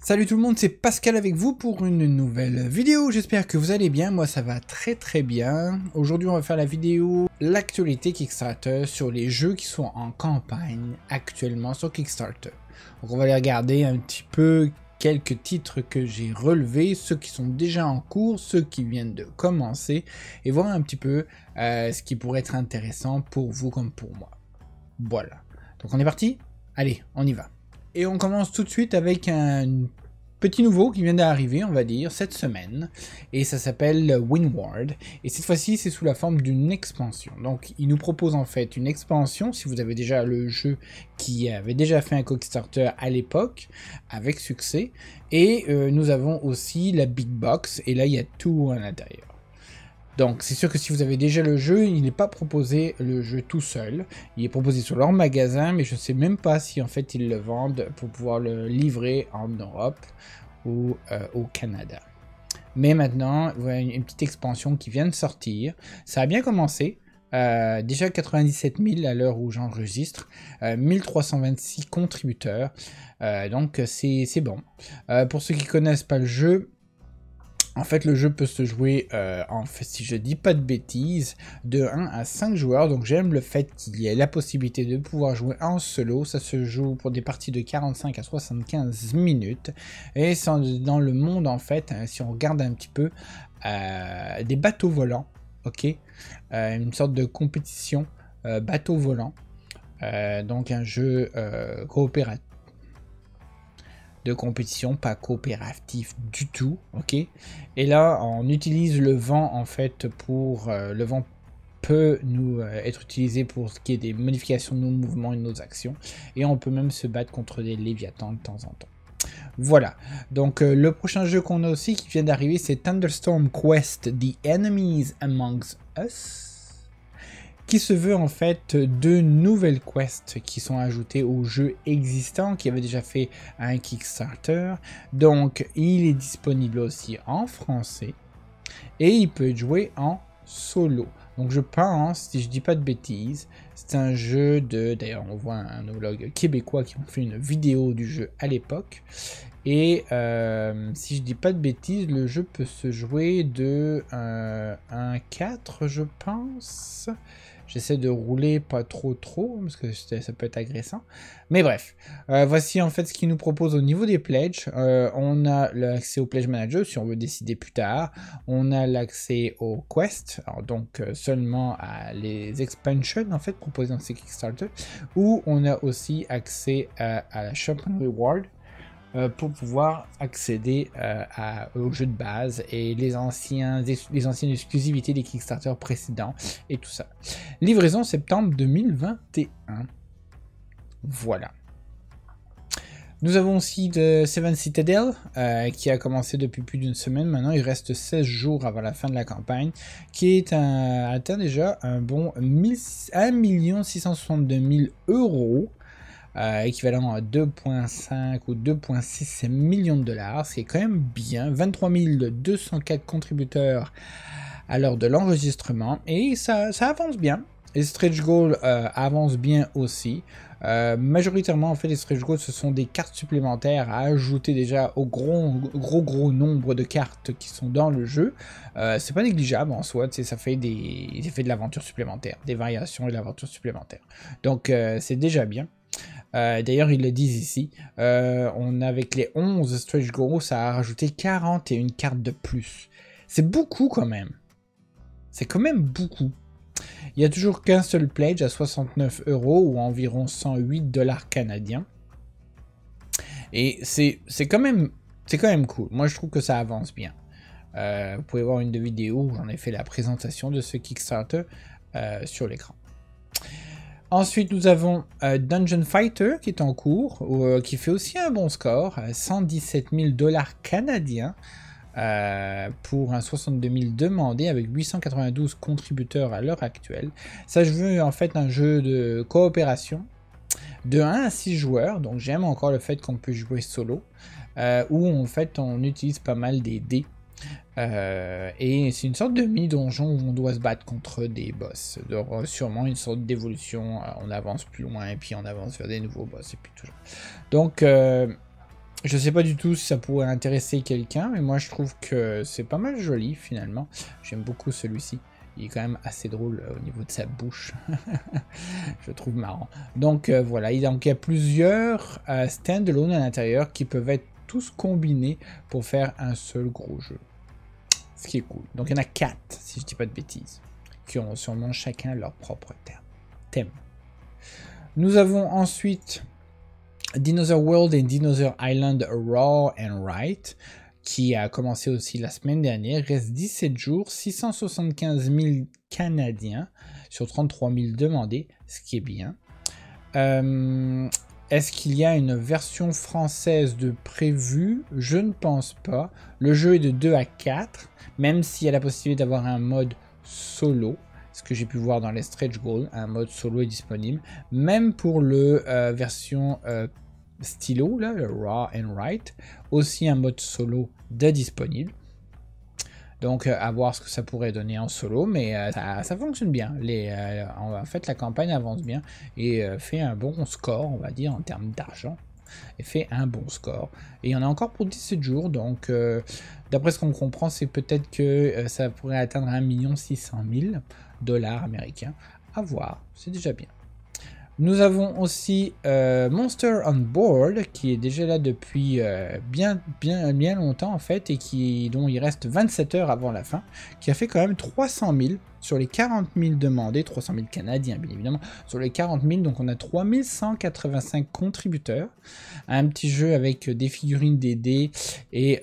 Salut tout le monde, c'est Pascal avec vous pour une nouvelle vidéo. J'espère que vous allez bien, moi ça va très bien. Aujourd'hui on va faire la vidéo l'actualité Kickstarter sur les jeux qui sont en campagne actuellement sur Kickstarter. Donc on va aller regarder un petit peu quelques titres que j'ai relevés, ceux qui sont déjà en cours, ceux qui viennent de commencer et voir un petit peu ce qui pourrait être intéressant pour vous comme pour moi. Voilà, donc on est parti? Allez, on y va. Et on commence tout de suite avec un petit nouveau qui vient d'arriver, on va dire, cette semaine. Et ça s'appelle Windward. Et cette fois-ci, c'est sous la forme d'une expansion. Donc, il nous propose en fait une expansion, si vous avez déjà le jeu qui avait déjà fait un Kickstarter à l'époque, avec succès. Et nous avons aussi la Big Box, et là, il y a tout à l'intérieur. Donc c'est sûr que si vous avez déjà le jeu, il n'est pas proposé le jeu tout seul. Il est proposé sur leur magasin, mais je ne sais même pas si en fait ils le vendent pour pouvoir le livrer en Europe ou au Canada. Mais maintenant, vous avez une petite expansion qui vient de sortir. Ça a bien commencé. Déjà 97 000 à l'heure où j'enregistre, 1326 contributeurs, donc c'est bon. Pour ceux qui ne connaissent pas le jeu, en fait, le jeu peut se jouer, si je dis pas de bêtises, de 1 à 5 joueurs. Donc j'aime le fait qu'il y ait la possibilité de pouvoir jouer en solo. Ça se joue pour des parties de 45 à 75 minutes. Et c'est dans le monde, en fait, si on regarde un petit peu, des bateaux volants. Ok, une sorte de compétition bateau volant. Donc un jeu coopératif. De compétition, pas coopératif du tout, ok. Et là, on utilise le vent en fait pour le vent peut nous être utilisé pour ce qui est des modifications de nos mouvements et de nos actions, et on peut même se battre contre des léviathans de temps en temps. Voilà, donc le prochain jeu qu'on a aussi qui vient d'arriver, c'est Thunderstorm Quest: The Enemies Amongst Us, qui se veut en fait de nouvelles quests qui sont ajoutées au jeu existant qui avait déjà fait un Kickstarter. Donc il est disponible aussi en français et il peut être joué en solo. Donc je pense, si je dis pas de bêtises, c'est un jeu de... D'ailleurs on voit un homologue québécois qui ont fait une vidéo du jeu à l'époque. Et si je dis pas de bêtises, le jeu peut se jouer de 1-4 je pense. J'essaie de rouler pas trop parce que ça peut être agressant. Mais bref, voici en fait ce qu'il nous propose au niveau des pledges. On a l'accès au Pledge Manager si on veut décider plus tard. On a l'accès aux quests, alors donc seulement à les expansions en fait proposées dans ces Kickstarter. Ou on a aussi accès à la Shop and Reward. Pour pouvoir accéder au jeu de base et les anciennes exclusivités des Kickstarter précédents et tout ça. Livraison septembre 2021. Voilà. Nous avons aussi de Seven Citadel qui a commencé depuis plus d'une semaine. Maintenant, il reste 16 jours avant la fin de la campagne, qui est atteint déjà un bon 1 662 000 €. Équivalent à 2,5 ou 2,6 millions de dollars, ce qui est quand même bien. 23 204 contributeurs à l'heure de l'enregistrement, et ça avance bien. Les stretch goals avancent bien aussi. Majoritairement, en fait, les stretch goals, ce sont des cartes supplémentaires à ajouter déjà au gros nombre de cartes qui sont dans le jeu. C'est pas négligeable en soi, ça fait de l'aventure supplémentaire, des variations et de l'aventure supplémentaire. Donc, c'est déjà bien. D'ailleurs, ils le disent ici, on avec les 11 stretch goals, ça a rajouté 41 cartes de plus. C'est beaucoup quand même. C'est quand même beaucoup. Il n'y a toujours qu'un seul pledge à 69 € ou environ 108 $ canadiens. Et c'est quand même cool. Moi, je trouve que ça avance bien. Vous pouvez voir une de vidéos où j'en ai fait la présentation de ce Kickstarter sur l'écran. Ensuite, nous avons Dungeon Fighter qui est en cours, qui fait aussi un bon score, 117 000 $ canadiens pour un 62 000 demandé avec 892 contributeurs à l'heure actuelle. Ça, je veux en fait un jeu de coopération de 1 à 6 joueurs, donc j'aime encore le fait qu'on peut jouer solo, où en fait on utilise pas mal des dés. Et c'est une sorte de mini-donjon où on doit se battre contre des boss. Donc, sûrement une sorte d'évolution, on avance plus loin et puis on avance vers des nouveaux boss et puis toujours. Donc Je sais pas du tout si ça pourrait intéresser quelqu'un, mais moi je trouve que c'est pas mal joli finalement. J'aime beaucoup celui-ci. Il est quand même assez drôle au niveau de sa bouche. Je le trouve marrant. Donc voilà, il y a plusieurs stand-alone à l'intérieur qui peuvent être tous combinés pour faire un seul gros jeu. Ce qui est cool. Donc il y en a 4, si je dis pas de bêtises, qui ont sûrement chacun leur propre thème. Nous avons ensuite Dinosaur World et Dinosaur Island Raw and Right, qui a commencé aussi la semaine dernière. Il reste 17 jours, 675 000 Canadiens sur 33 000 demandés, ce qui est bien. Est-ce qu'il y a une version française de prévue? Je ne pense pas. Le jeu est de 2 à 4, même s'il y a la possibilité d'avoir un mode solo. Ce que j'ai pu voir dans les stretch goals, un mode solo est disponible. Même pour le version stylo, là, le Raw and Right, aussi un mode solo de disponible. Donc à voir ce que ça pourrait donner en solo, mais ça fonctionne bien. En fait, la campagne avance bien et fait un bon score, on va dire, en termes d'argent. Et fait un bon score. Et il y en a encore pour 17 jours, donc d'après ce qu'on comprend, c'est peut-être que ça pourrait atteindre 1 600 000 $ américains. À voir, c'est déjà bien. Nous avons aussi Monster on Board, qui est déjà là depuis bien longtemps en fait, et dont il reste 27 heures avant la fin, qui a fait quand même 300 000 sur les 40 000 demandés, 300 000 Canadiens bien évidemment, sur les 40 000, donc on a 3185 contributeurs. Un petit jeu avec des figurines, des dés et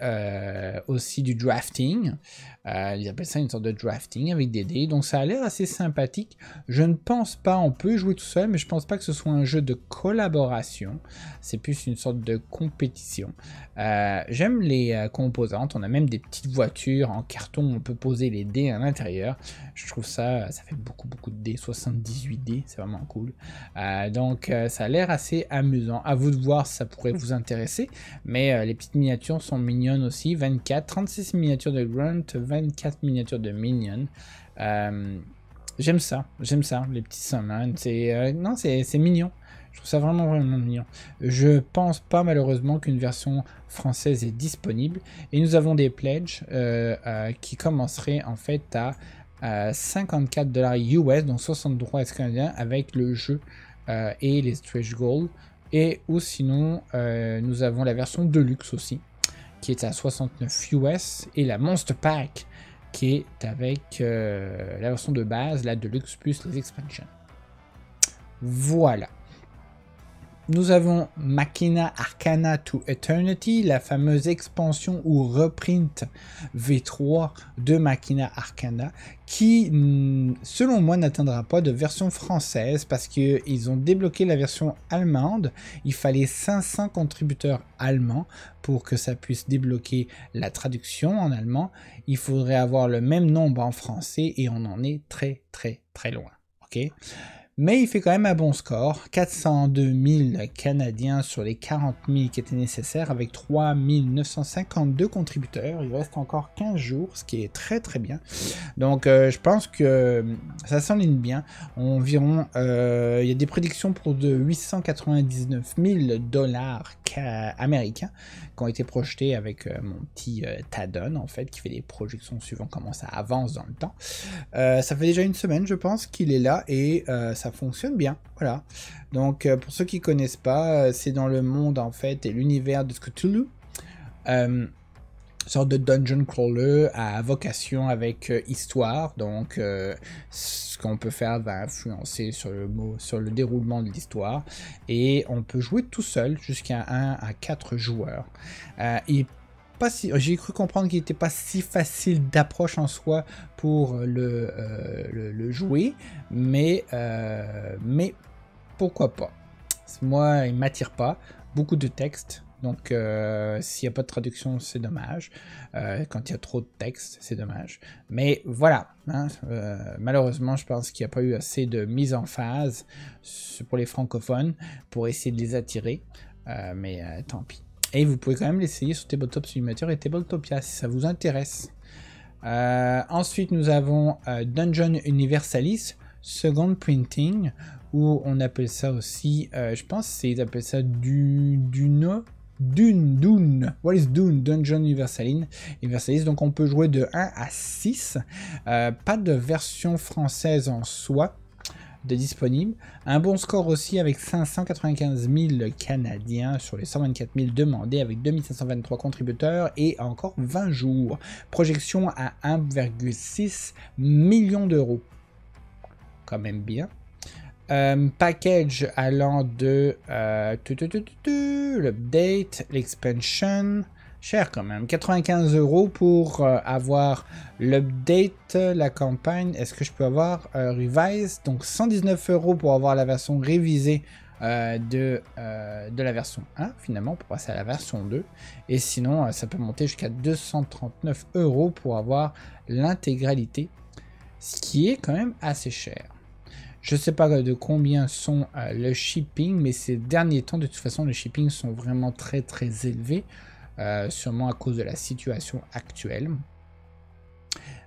aussi du drafting. Ils appellent ça une sorte de drafting avec des dés, donc ça a l'air assez sympathique. Je ne pense pas, on peut jouer tout seul, mais je pense pas que ce soit un jeu de collaboration. C'est plus une sorte de compétition. J'aime les composantes, on a même des petites voitures en carton, on peut poser les dés à l'intérieur. Je trouve ça fait beaucoup de dés, 78 dés, c'est vraiment cool. Donc ça a l'air assez amusant. À vous de voir si ça pourrait vous intéresser, mais les petites miniatures sont mignonnes aussi. 36 miniatures de Grunt, 24 miniatures de Minion. J'aime ça, les petits summons. C'est mignon. Je trouve ça vraiment mignon. Je pense pas malheureusement qu'une version française est disponible. Et nous avons des pledges qui commenceraient en fait à 54 $ US, donc 63 canadiens, avec le jeu et les stretch goals. Et ou sinon, nous avons la version Deluxe aussi, qui est à 69 US, et la Monster Pack, qui est avec la version de base, la Deluxe plus les expansions. Voilà. Nous avons Machina Arcana to Eternity, la fameuse expansion ou reprint V3 de Machina Arcana, qui, selon moi, n'atteindra pas de version française parce qu'ils ont débloqué la version allemande. Il fallait 500 contributeurs allemands pour que ça puisse débloquer la traduction en allemand. Il faudrait avoir le même nombre en français et on en est très loin. Ok ? Mais il fait quand même un bon score, 402 000 Canadiens sur les 40 000 qui étaient nécessaires, avec 3 952 contributeurs. Il reste encore 15 jours, ce qui est très bien. Donc je pense que ça s'enligne bien. Environ, il y a des prédictions pour de 899 000 $ américains qui ont été projetés avec mon petit Tadon, en fait, qui fait des projections suivant comment ça avance dans le temps. Ça fait déjà une semaine, je pense, qu'il est là et ça fonctionne bien, voilà. Donc pour ceux qui connaissent pas, c'est dans le monde en fait et l'univers de Cthulhu, sorte de dungeon crawler à vocation avec histoire. Donc ce qu'on peut faire va influencer sur le déroulement de l'histoire et on peut jouer tout seul jusqu'à 1 à 4 joueurs. J'ai cru comprendre qu'il n'était pas si facile d'approche en soi pour le jouer, mais pourquoi pas. Moi, il ne m'attire pas. Beaucoup de texte, donc s'il n'y a pas de traduction, c'est dommage. Quand il y a trop de texte, c'est dommage. Mais voilà, hein, malheureusement, je pense qu'il n'y a pas eu assez de mise en phase pour les francophones pour essayer de les attirer, mais tant pis. Et vous pouvez quand même l'essayer sur Tabletop Simulator et Tabletopia si ça vous intéresse. Ensuite, nous avons Dungeon Universalis, Second Printing, où on appelle ça aussi, je pense qu'ils appellent ça Duna Dune. What is Dune? Dungeon Universalis. Donc on peut jouer de 1 à 6. Pas de version française en soi de disponible. Un bon score aussi avec 595 000 Canadiens sur les 124 000 demandés avec 2523 contributeurs et encore 20 jours. Projection à 1,6 million d'euros. Quand même bien. Package allant de l'update, l'expansion, cher quand même, 95 € pour avoir l'update, la campagne. Est-ce que je peux avoir revise? Donc 119 € pour avoir la version révisée de la version 1 finalement pour passer à la version 2, et sinon ça peut monter jusqu'à 239 € pour avoir l'intégralité, ce qui est quand même assez cher. Je sais pas de combien sont le shipping, mais ces derniers temps, de toute façon, les shippings sont vraiment très très élevés, sûrement à cause de la situation actuelle.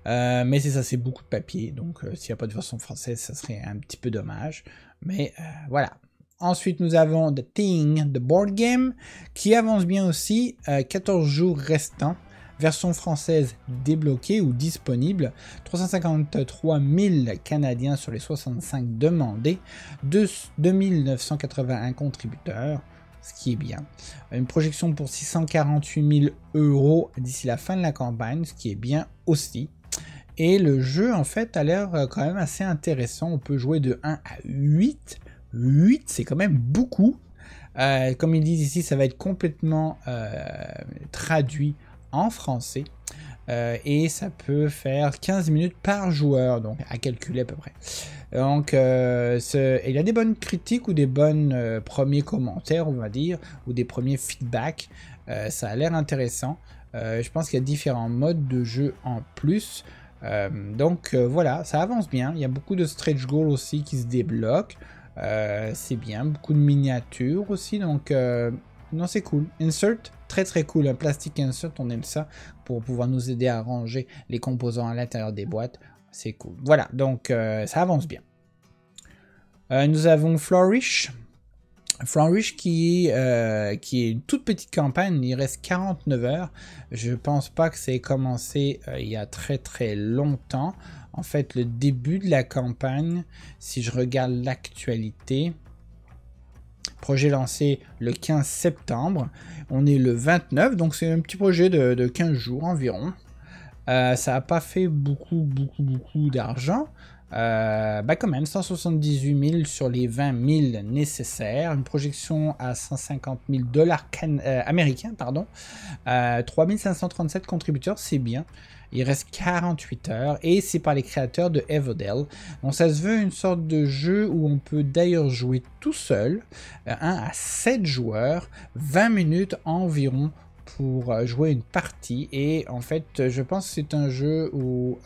Mais c'est ça, c'est beaucoup de papier, donc s'il n'y a pas de version française, ça serait un petit peu dommage. Mais voilà. Ensuite, nous avons The Thing, The Board Game, qui avance bien aussi, 14 jours restants. Version française débloquée ou disponible, 353 000 Canadiens sur les 65 demandés, 2981 contributeurs, ce qui est bien. Une projection pour 648 000 € d'ici la fin de la campagne, ce qui est bien aussi. Et le jeu, en fait, a l'air quand même assez intéressant. On peut jouer de 1 à 8. 8, c'est quand même beaucoup. Comme ils disent ici, ça va être complètement traduit en français, et ça peut faire 15 minutes par joueur, donc à calculer à peu près. Donc il y a des bonnes critiques ou des bonnes premiers commentaires, on va dire, ou des premiers feedbacks. Ça a l'air intéressant. Je pense qu'il y a différents modes de jeu en plus. Donc voilà, ça avance bien. Il y a beaucoup de stretch goals aussi qui se débloquent. C'est bien, beaucoup de miniatures aussi, donc non, c'est cool. Insert, très très cool, un plastic insert, on aime ça pour pouvoir nous aider à ranger les composants à l'intérieur des boîtes, c'est cool. Voilà, donc ça avance bien. Nous avons Flourish. Flourish qui est une toute petite campagne, il reste 49 heures. Je pense pas que ça ait commencé il y a très très longtemps. En fait, le début de la campagne, si je regarde l'actualité, projet lancé le 15 septembre, on est le 29, donc c'est un petit projet de 15 jours environ. Ça n'a pas fait beaucoup d'argent. Quand même, 178 000 sur les 20 000 nécessaires. Une projection à 150 000 $ américains, pardon. 3537 contributeurs, c'est bien. Il reste 48 heures et c'est par les créateurs de Everdell. Donc ça se veut une sorte de jeu où on peut d'ailleurs jouer tout seul, 1 à 7 joueurs, 20 minutes environ pour jouer une partie. Et en fait, je pense que c'est un jeu où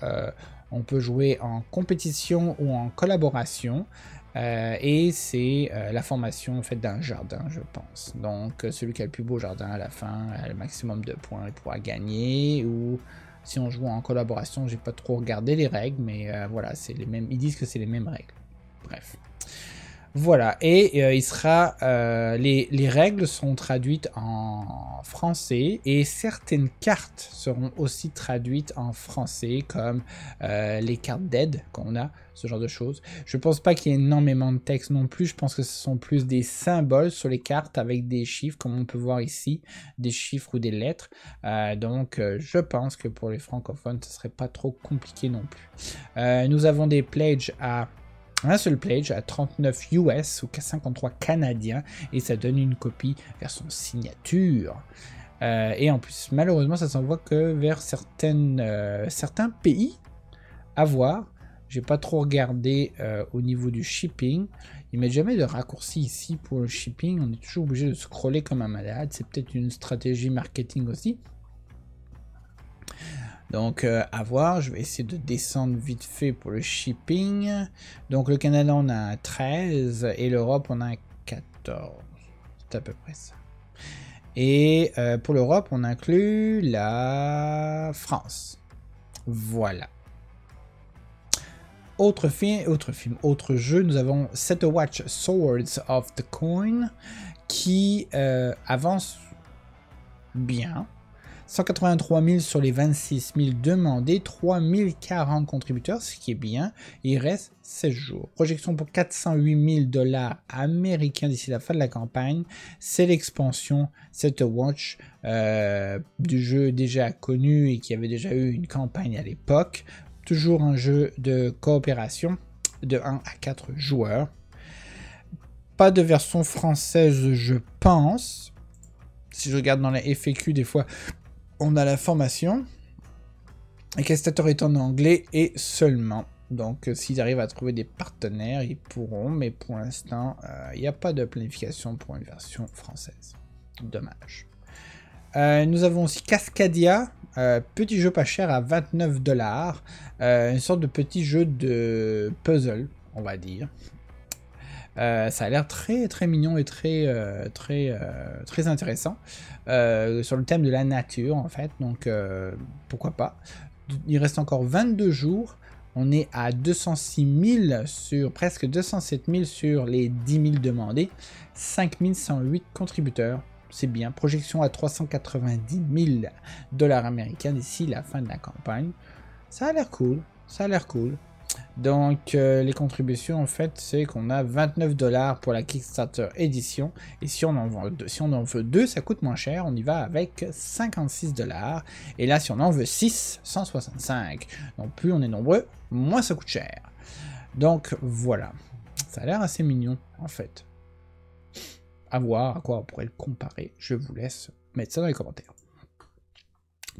on peut jouer en compétition ou en collaboration. Et c'est la formation en fait d'un jardin, je pense. Donc celui qui a le plus beau jardin à la fin a le maximum de points, il pourra gagner. Ou si on joue en collaboration, j'ai pas trop regardé les règles, mais voilà, c'est les mêmes. Ils disent que c'est les mêmes règles. Bref. Voilà, et il sera, les règles seront traduites en français et certaines cartes seront aussi traduites en français, comme les cartes d'aide qu'on a, ce genre de choses. Je pense pas qu'il y ait énormément de texte non plus, je pense que ce sont plus des symboles sur les cartes avec des chiffres, comme on peut voir ici, des chiffres ou des lettres. Donc je pense que pour les francophones, ce serait pas trop compliqué non plus. Nous avons des pledges à un seul pledge à 39 US ou 53 canadiens et ça donne une copie vers son signature. Et en plus, malheureusement, ça s'envoie que vers certains pays à voir. J'ai pas trop regardé au niveau du shipping. Ils mettent jamais de raccourci ici pour le shipping. On est toujours obligé de scroller comme un malade. C'est peut-être une stratégie marketing aussi. Donc à voir, je vais essayer de descendre vite fait pour le shipping. Donc le Canada on a un 13 et l'Europe on a un 14. C'est à peu près ça. Et pour l'Europe on inclut la France. Voilà. Autre jeu, nous avons Set a Watch Swords of the Coin qui avance bien. 183 000 sur les 26 000 demandés, 3 040 contributeurs, ce qui est bien. Il reste 16 jours. Projection pour 408 000 $ américains d'ici la fin de la campagne. C'est l'expansion Set a Watch du jeu déjà connu et qui avait déjà eu une campagne à l'époque. Toujours un jeu de coopération de 1 à 4 joueurs. Pas de version française, je pense. Si je regarde dans la FAQ, des fois, on a la formation. Et Castator est en anglais et seulement. Donc, s'ils arrivent à trouver des partenaires, ils pourront. Mais pour l'instant, il n'y a pas de planification pour une version française. Dommage. Nous avons aussi Cascadia. Petit jeu pas cher à 29 $. Une sorte de petit jeu de puzzle, on va dire. Ça a l'air très très mignon et très intéressant sur le thème de la nature en fait, donc pourquoi pas. Il reste encore 22 jours, on est à 206 000 sur presque 207 000 sur les 10 000 demandés, 5 108 contributeurs, c'est bien. Projection à 390 000 $ américains d'ici la fin de la campagne, ça a l'air cool, ça a l'air cool. Donc les contributions en fait c'est qu'on a 29 $ pour la Kickstarter édition et si on en veut deux, ça coûte moins cher, on y va avec 56 $, et là si on en veut 6, 165. Donc plus on est nombreux, moins ça coûte cher. Donc voilà, ça a l'air assez mignon en fait. À voir à quoi on pourrait le comparer, je vous laisse mettre ça dans les commentaires.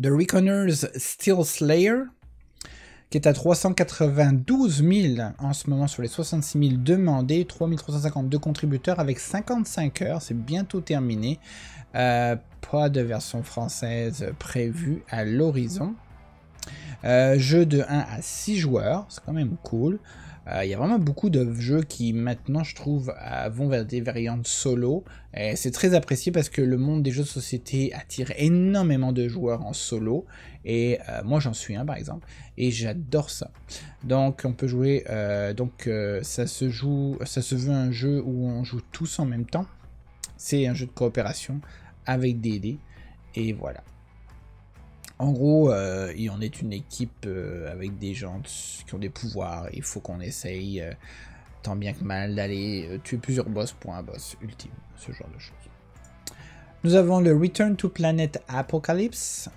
The Reconers Steel Slayer, qui est à 392 000 en ce moment sur les 66 000 demandés, 3 352 contributeurs avec 55 heures, c'est bientôt terminé. Pas de version française prévue à l'horizon. Jeu de 1 à 6 joueurs, c'est quand même cool. Il y a vraiment beaucoup de jeux qui maintenant je trouve vont vers des variantes solo. C'est très apprécié parce que le monde des jeux de société attire énormément de joueurs en solo. Et moi j'en suis un par exemple. Et j'adore ça. Donc on peut jouer. Ça se veut un jeu où on joue tous en même temps. C'est un jeu de coopération avec des dés. Et voilà. En gros, il en est une équipe avec des gens qui ont des pouvoirs. Il faut qu'on essaye, tant bien que mal, d'aller tuer plusieurs boss pour un boss ultime. Ce genre de choses. Nous avons le Return to Planet Apocalypse,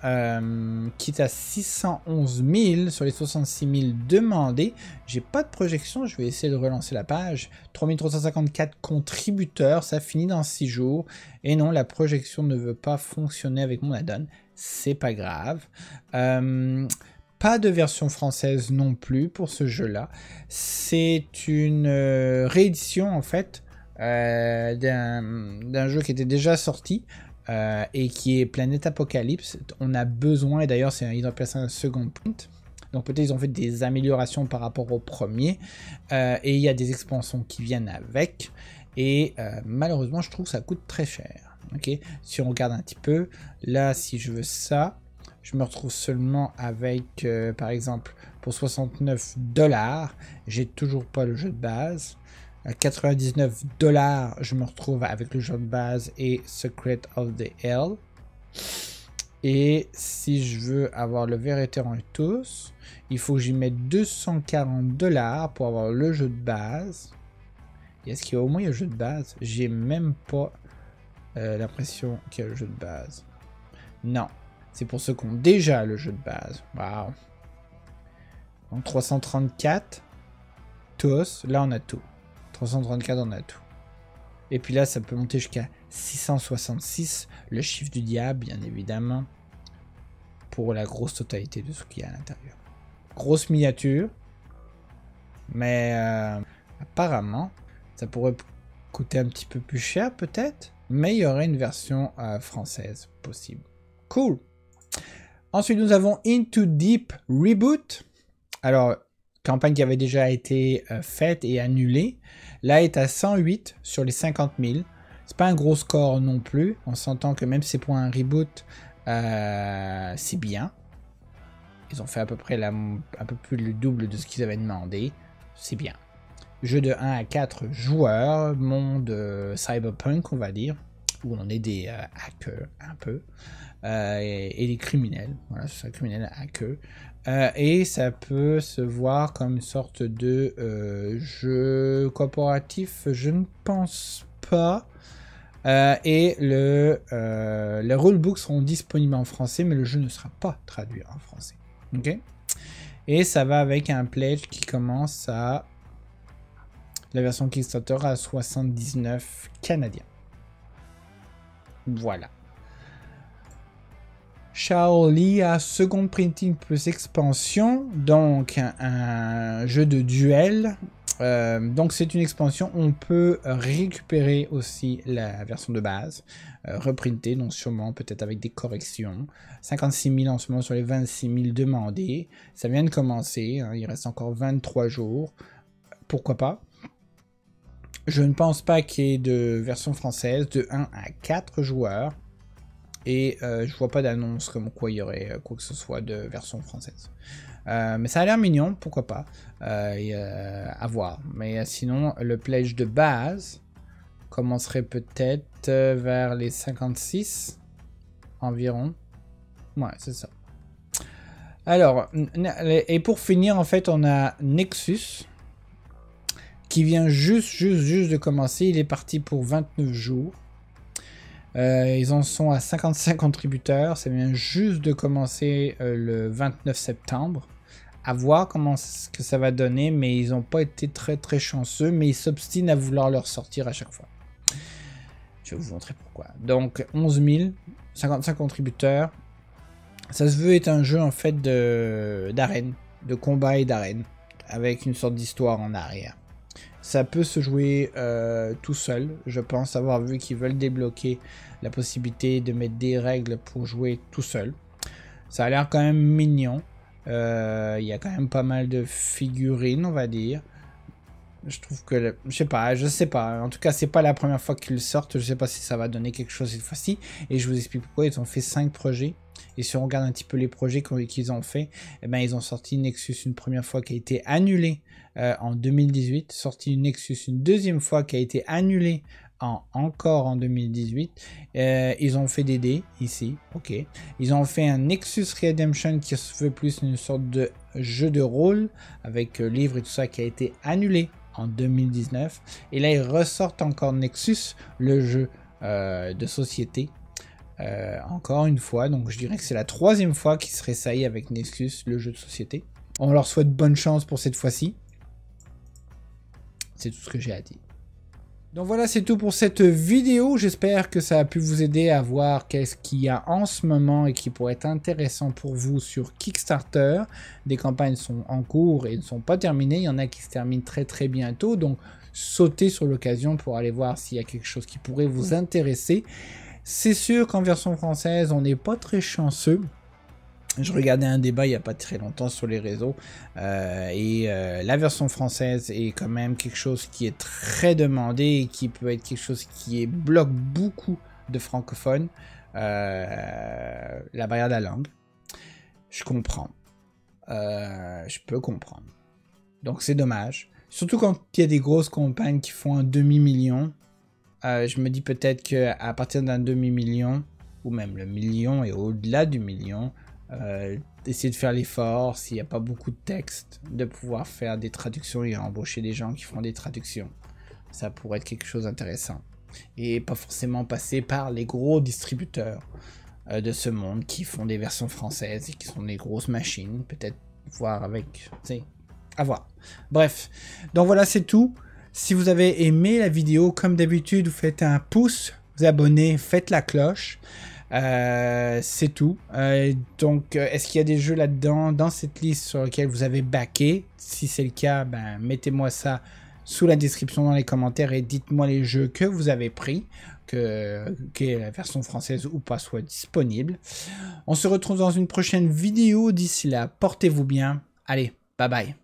qui est à 611 000 sur les 66 000 demandés. J'ai pas de projection, je vais essayer de relancer la page. 3354 contributeurs, ça finit dans 6 jours. Et non, la projection ne veut pas fonctionner avec mon add-on. C'est pas grave. Pas de version française non plus pour ce jeu-là. C'est une réédition en fait d'un jeu qui était déjà sorti et qui est Planet Apocalypse. On a besoin, et d'ailleurs ils ont appelé ça un second print. Donc peut-être ils ont fait des améliorations par rapport au premier. Et il y a des expansions qui viennent avec. Et malheureusement je trouve que ça coûte très cher. Okay. Si on regarde un petit peu, là si je veux ça, je me retrouve seulement avec, par exemple, pour 69 $, j'ai toujours pas le jeu de base. À 99 $, je me retrouve avec le jeu de base et Secret of the Hell. Et si je veux avoir le véritable tous, il faut que j'y mette 240 $ pour avoir le jeu de base. Est-ce qu'il y a au moins le jeu de base? J'ai même pas l'impression qu'il y a le jeu de base. Non, c'est pour ceux qui ont déjà le jeu de base. Waouh. Donc 334, tous, là on a tout. 334 on a tout. Et puis là ça peut monter jusqu'à 666, le chiffre du diable bien évidemment, pour la grosse totalité de ce qu'il y a à l'intérieur. Grosse miniature, mais apparemment ça pourrait coûter un petit peu plus cher peut-être, mais il y aurait une version française possible. Cool. Ensuite nous avons Into Deep Reboot. Alors campagne qui avait déjà été faite et annulée. Là est à 108 sur les 50 000. C'est pas un gros score non plus. On s'entend que même si c'est pour un reboot, c'est bien. Ils ont fait à peu près un peu plus le double de ce qu'ils avaient demandé. C'est bien. Jeu de 1 à 4 joueurs, monde cyberpunk on va dire. où on est des hackers un peu, et des criminels, voilà, c'est ça, criminels, hackers, et ça peut se voir comme une sorte de jeu coopératif, je ne pense pas. Et les rulebooks seront disponibles en français, mais le jeu ne sera pas traduit en français. Ok. Et ça va avec un pledge qui commence à la version Kickstarter à 79 canadiens. Voilà. Shaoli a Second Printing plus expansion, donc un jeu de duel. Donc c'est une expansion, on peut récupérer aussi la version de base, reprinter, donc sûrement peut-être avec des corrections. 56 000 en ce moment sur les 26 000 demandés. Ça vient de commencer, hein, il reste encore 23 jours. Pourquoi pas? Je ne pense pas qu'il y ait de version française, de 1 à 4 joueurs. Et je vois pas d'annonce comme quoi il y aurait quoi que ce soit de version française. Mais ça a l'air mignon, pourquoi pas. À voir. Mais sinon, le pledge de base commencerait peut-être vers les 56 environ. Ouais, c'est ça. Alors, et pour finir, en fait, on a Nexus qui vient juste de commencer. Il est parti pour 29 jours. Ils en sont à 55 contributeurs. Ça vient juste de commencer le 29 septembre. À voir comment que ça va donner, mais ils n'ont pas été très chanceux, mais ils s'obstinent à vouloir leur sortir à chaque fois. Je vais vous montrer pourquoi. Donc 11 000, 55 contributeurs. Ça se veut être un jeu en fait d'arène, de combat et d'arène, avec une sorte d'histoire en arrière. Ça peut se jouer tout seul, je pense avoir vu qu'ils veulent débloquer la possibilité de mettre des règles pour jouer tout seul. Ça a l'air quand même mignon. Il y a quand même pas mal de figurines, on va dire. Je trouve que, je sais pas. En tout cas, c'est pas la première fois qu'ils sortent. Je sais pas si ça va donner quelque chose cette fois-ci. Et je vous explique pourquoi. Ils ont fait 5 projets. Et si on regarde un petit peu les projets qu'ils ont fait, eh ben, ils ont sorti Nexus une première fois qui a été annulée en 2018. Sorti Nexus une deuxième fois qui a été annulée encore en 2018. Ils ont fait des dés ici, ok. Ils ont fait un Nexus Redemption qui se veut plus une sorte de jeu de rôle avec livre et tout ça qui a été annulé en 2019. Et là ils ressortent encore Nexus, le jeu de société. Encore une fois, donc je dirais que c'est la 3e fois qu'ils se réessayent avec Nexus, le jeu de société. On leur souhaite bonne chance pour cette fois-ci. C'est tout ce que j'ai à dire. Donc voilà, c'est tout pour cette vidéo. J'espère que ça a pu vous aider à voir qu'est-ce qu'il y a en ce moment et qui pourrait être intéressant pour vous sur Kickstarter. Des campagnes sont en cours et ne sont pas terminées. Il y en a qui se terminent très bientôt. Donc sautez sur l'occasion pour aller voir s'il y a quelque chose qui pourrait vous intéresser. C'est sûr qu'en version française, on n'est pas très chanceux. Je regardais un débat il n'y a pas très longtemps sur les réseaux la version française est quand même quelque chose qui est très demandé et qui peut être quelque chose qui bloque beaucoup de francophones. La barrière de la langue. Je comprends. Je peux comprendre. Donc c'est dommage. Surtout quand il y a des grosses campagnes qui font un demi-million. Je me dis peut-être qu'à partir d'un demi-million, ou même le million et au-delà du million, essayer de faire l'effort, s'il n'y a pas beaucoup de texte, de pouvoir faire des traductions et embaucher des gens qui font des traductions. Ça pourrait être quelque chose d'intéressant. Et pas forcément passer par les gros distributeurs de ce monde qui font des versions françaises et qui sont des grosses machines. Peut-être voir avec... Tu sais, à voir. Bref, donc voilà, c'est tout. Si vous avez aimé la vidéo, comme d'habitude, vous faites un pouce, vous abonnez, faites la cloche. C'est tout. Donc, est-ce qu'il y a des jeux là-dedans, dans cette liste sur lesquels vous avez backé? Si c'est le cas, ben, mettez-moi ça sous la description dans les commentaires et dites-moi les jeux que vous avez pris, que la version française ou pas soit disponible. On se retrouve dans une prochaine vidéo. D'ici là, portez-vous bien. Allez, bye bye.